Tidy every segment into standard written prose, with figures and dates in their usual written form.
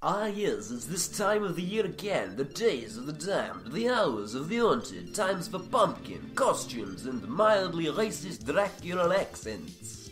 Ah yes, it's this time of the year again, the days of the damned, the hours of the haunted, times for pumpkin, costumes, and mildly racist Dracula accents.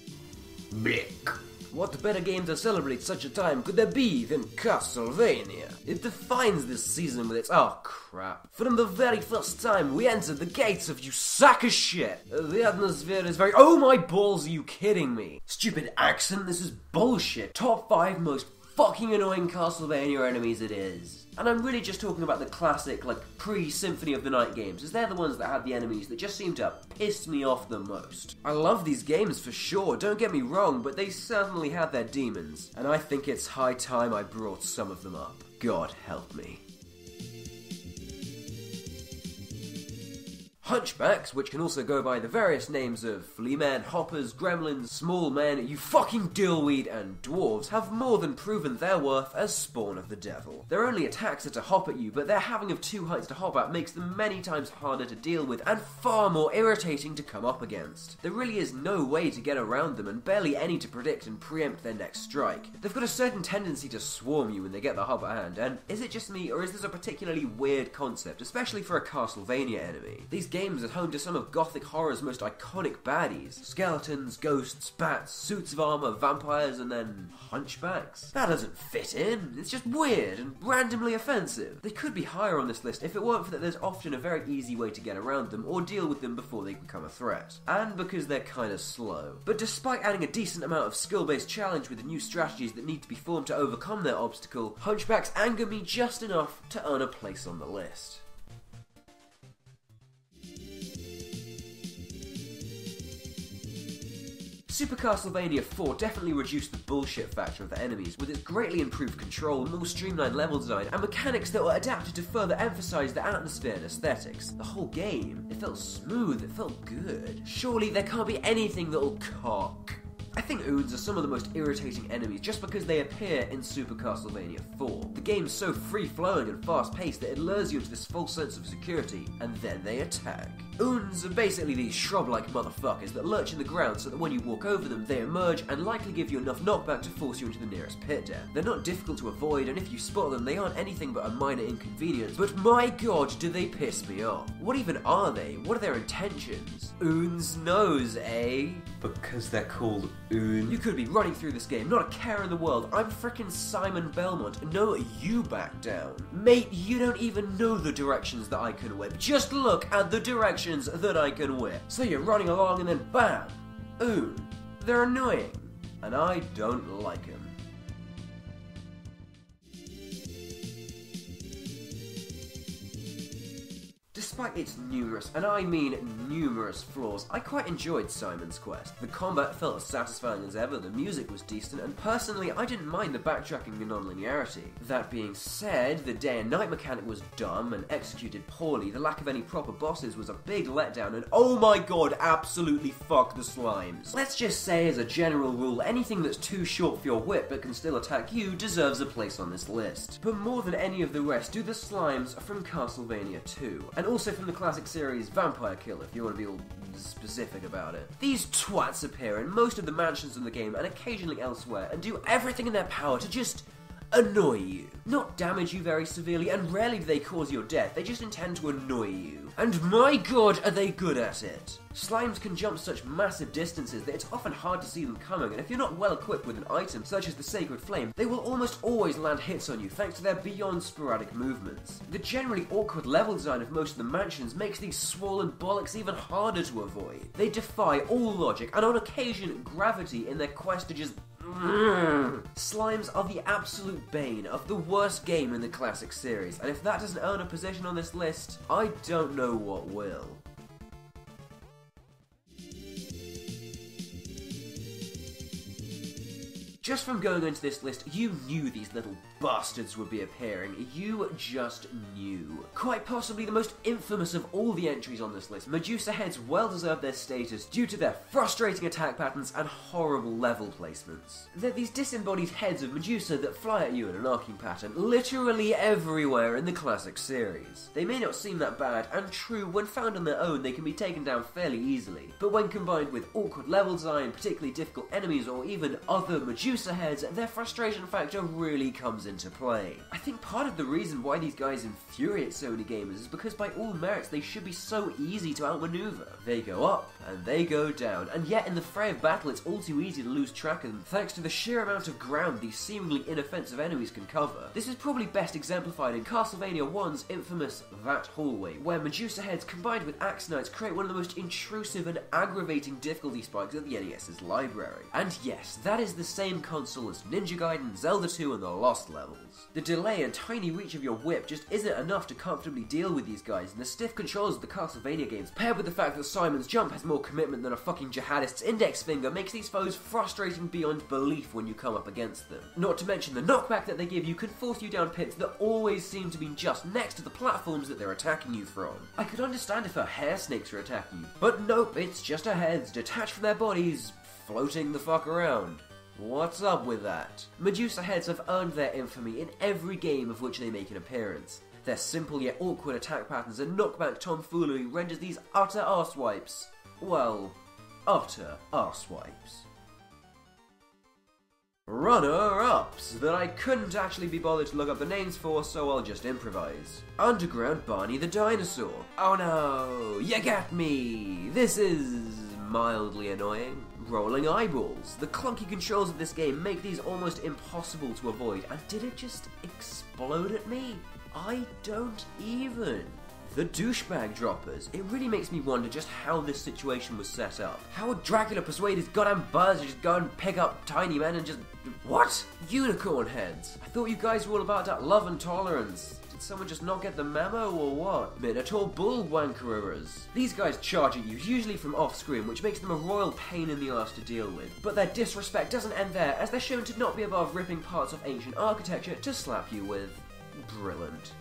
Blick. What better game to celebrate such a time could there be than Castlevania? It defines this season with its oh crap. From the very first time we entered the gates of you sack of shit, the atmosphere is very oh my balls, are you kidding me? Stupid accent, this is bullshit. Top 5 most fucking annoying Castlevania enemies it is. And I'm really just talking about the classic, like, pre-Symphony of the Night games, as they're the ones that had the enemies that just seem to piss me off the most. I love these games for sure, don't get me wrong, but they certainly had their demons, and I think it's high time I brought some of them up. God help me. Hunchbacks, which can also go by the various names of Fleamen, Hoppers, Gremlins, Small Men, you fucking dillweed, and Dwarves, have more than proven their worth as spawn of the devil. Their only attacks are to hop at you, but their having of 2 heights to hop at makes them many times harder to deal with and far more irritating to come up against. There really is no way to get around them and barely any to predict and preempt their next strike. They've got a certain tendency to swarm you when they get the hop at hand, and is it just me or is this a particularly weird concept, especially for a Castlevania enemy? These games are home to some of Gothic horror's most iconic baddies. Skeletons, ghosts, bats, suits of armor, vampires, and then hunchbacks? That doesn't fit in. It's just weird and randomly offensive. They could be higher on this list if it weren't for that there's often a very easy way to get around them or deal with them before they become a threat. And because they're kinda slow. But despite adding a decent amount of skill-based challenge with the new strategies that need to be formed to overcome their obstacle, hunchbacks anger me just enough to earn a place on the list. Super Castlevania 4 definitely reduced the bullshit factor of the enemies, with its greatly improved control, more streamlined level design, and mechanics that were adapted to further emphasize the atmosphere and aesthetics. The whole game, it felt smooth, it felt good. Surely there can't be anything that'll cock. I think Oons are some of the most irritating enemies just because they appear in Super Castlevania 4. The game's so free-flowing and fast-paced that it lures you into this false sense of security, and then they attack. Oons are basically these shrub-like motherfuckers that lurch in the ground so that when you walk over them, they emerge and likely give you enough knockback to force you into the nearest pit den. They're not difficult to avoid, and if you spot them, they aren't anything but a minor inconvenience, but my god, do they piss me off. What even are they? What are their intentions? Oons knows, eh? Because they're called Oon. You could be running through this game, not a care in the world. I'm frickin' Simon Belmont. No, you back down. Mate, you don't even know the directions that I can whip. Just look at the directions that I can whip. So you're running along and then bam! Oon. They're annoying. And I don't like them. Despite its numerous, and I mean numerous flaws, I quite enjoyed Simon's Quest. The combat felt as satisfying as ever, the music was decent, and personally I didn't mind the backtracking and non-linearity. That being said, the day and night mechanic was dumb and executed poorly, the lack of any proper bosses was a big letdown, and oh my god, absolutely fuck the slimes. Let's just say as a general rule, anything that's too short for your whip but can still attack you deserves a place on this list. But more than any of the rest do the slimes from Castlevania 2, and also from the classic series Vampire Kill, if you want to be all specific about it. These twats appear in most of the mansions in the game and occasionally elsewhere, and do everything in their power to just annoy you. Not damage you very severely, and rarely do they cause your death, they just intend to annoy you. And my god, are they good at it! Slimes can jump such massive distances that it's often hard to see them coming, and if you're not well equipped with an item such as the Sacred Flame, they will almost always land hits on you thanks to their beyond sporadic movements. The generally awkward level design of most of the mansions makes these swollen bollocks even harder to avoid. They defy all logic, and on occasion gravity in their quest to just Slimes are the absolute bane of the worst game in the classic series, and if that doesn't earn a position on this list, I don't know what will. Just from going into this list, you knew these little bastards would be appearing. You just knew. Quite possibly the most infamous of all the entries on this list, Medusa heads well deserve their status due to their frustrating attack patterns and horrible level placements. They're these disembodied heads of Medusa that fly at you in an arcing pattern literally everywhere in the classic series. They may not seem that bad, and true, when found on their own they can be taken down fairly easily, but when combined with awkward level design, particularly difficult enemies, or even other Medusa heads, their frustration factor really comes into play. I think part of the reason why these guys infuriate so many gamers is because by all merits they should be so easy to outmaneuver. They go up and they go down, and yet in the fray of battle it's all too easy to lose track of them thanks to the sheer amount of ground these seemingly inoffensive enemies can cover. This is probably best exemplified in Castlevania 1's infamous That Hallway, where Medusa heads combined with Axe Knights create one of the most intrusive and aggravating difficulty spikes of the NES's library. And yes, that is the same console as Ninja Gaiden, Zelda 2 and the Lost levels. The delay and tiny reach of your whip just isn't enough to comfortably deal with these guys, and the stiff controls of the Castlevania games, paired with the fact that Simon's jump has more commitment than a fucking jihadist's index finger, makes these foes frustrating beyond belief when you come up against them. Not to mention the knockback that they give you can force you down pits that always seem to be just next to the platforms that they're attacking you from. I could understand if her hair snakes are attacking you, but nope, it's just her heads detached from their bodies, floating the fuck around. What's up with that? Medusa heads have earned their infamy in every game of which they make an appearance. Their simple yet awkward attack patterns and knockback tomfoolery renders these utter arsewipes. Well, utter arsewipes. Runner-ups that I couldn't actually be bothered to look up the names for, so I'll just improvise. Underground Barney the Dinosaur. Oh no, you got me! This is mildly annoying. Rolling Eyeballs. The clunky controls of this game make these almost impossible to avoid, and did it just explode at me? I don't even. The Douchebag Droppers. It really makes me wonder just how this situation was set up. How would Dracula persuade his goddamn birds to just go and pick up tiny men and just... What? Unicorn Heads. I thought you guys were all about that love and tolerance. Did someone just not get the memo or what? Minotaur Bull Wankerers. These guys charge at you, usually from off-screen, which makes them a royal pain in the arse to deal with. But their disrespect doesn't end there, as they're shown to not be above ripping parts of ancient architecture to slap you with. Brilliant.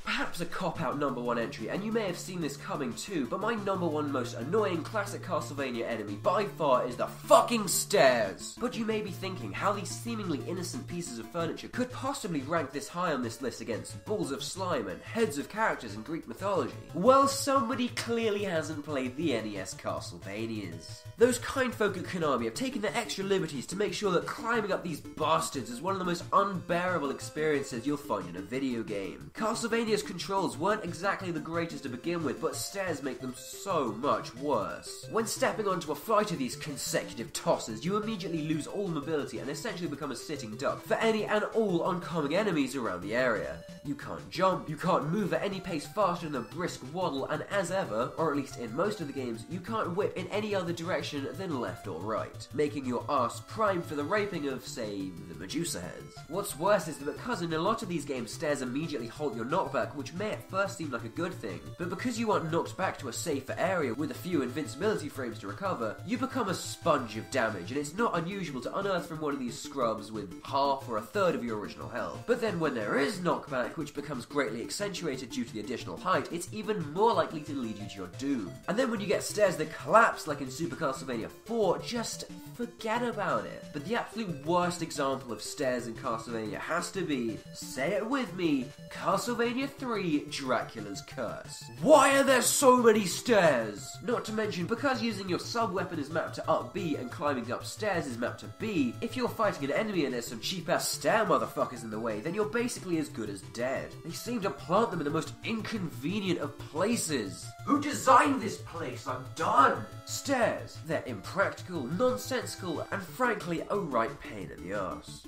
Perhaps a cop-out number one entry, and you may have seen this coming too, but my number one most annoying classic Castlevania enemy by far is the fucking stairs! But you may be thinking how these seemingly innocent pieces of furniture could possibly rank this high on this list against balls of slime and heads of characters in Greek mythology. Well, somebody clearly hasn't played the NES Castlevanias. Those kind folk at Konami have taken their extra liberties to make sure that climbing up these bastards is one of the most unbearable experiences you'll find in a video game. Castlevania's controls weren't exactly the greatest to begin with, but stairs make them so much worse. When stepping onto a flight of these consecutive tosses, you immediately lose all mobility and essentially become a sitting duck for any and all oncoming enemies around the area. You can't jump, you can't move at any pace faster than a brisk waddle, and as ever, or at least in most of the games, you can't whip in any other direction than left or right, making your ass primed for the raping of, say, the Medusa heads. What's worse is that because in a lot of these games stairs immediately halt your knockback, which may at first seem like a good thing, but because you aren't knocked back to a safer area with a few invincibility frames to recover, you become a sponge of damage, and it's not unusual to unearth from one of these scrubs with half or a third of your original health. But then when there is knockback, which becomes greatly accentuated due to the additional height, it's even more likely to lead you to your doom. And then when you get stairs that collapse like in Super Castlevania 4, just forget about it. But the absolute worst example of stairs in Castlevania has to be, say it with me, Castlevania 3 Dracula's Curse. Why are there so many stairs? Not to mention, because using your sub-weapon is mapped to up B and climbing upstairs is mapped to B, if you're fighting an enemy and there's some cheap-ass stair motherfuckers in the way, then you're basically as good as dead. They seem to plant them in the most inconvenient of places. Who designed this place? I'm done! Stairs. They're impractical, nonsensical, and frankly a right pain in the arse.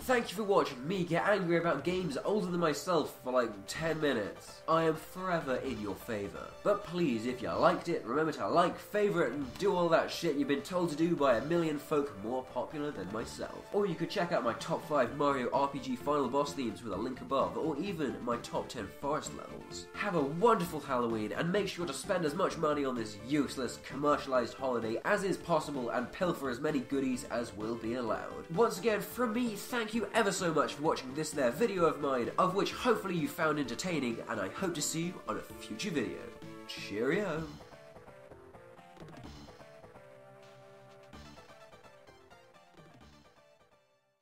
Thank you for watching me get angry about games older than myself for like 10 minutes. I am forever in your favour. But please, if you liked it, remember to like, favourite, and do all that shit you've been told to do by a million folk more popular than myself. Or you could check out my top 5 Mario RPG final boss themes with a link above, or even my top 10 forest levels. Have a wonderful Halloween, and make sure to spend as much money on this useless, commercialised holiday as is possible, and pilfer as many goodies as will be allowed. Once again, from me, thank you ever so much for watching this there video of mine, of which hopefully you found entertaining, and I hope to see you on a future video. Cheerio!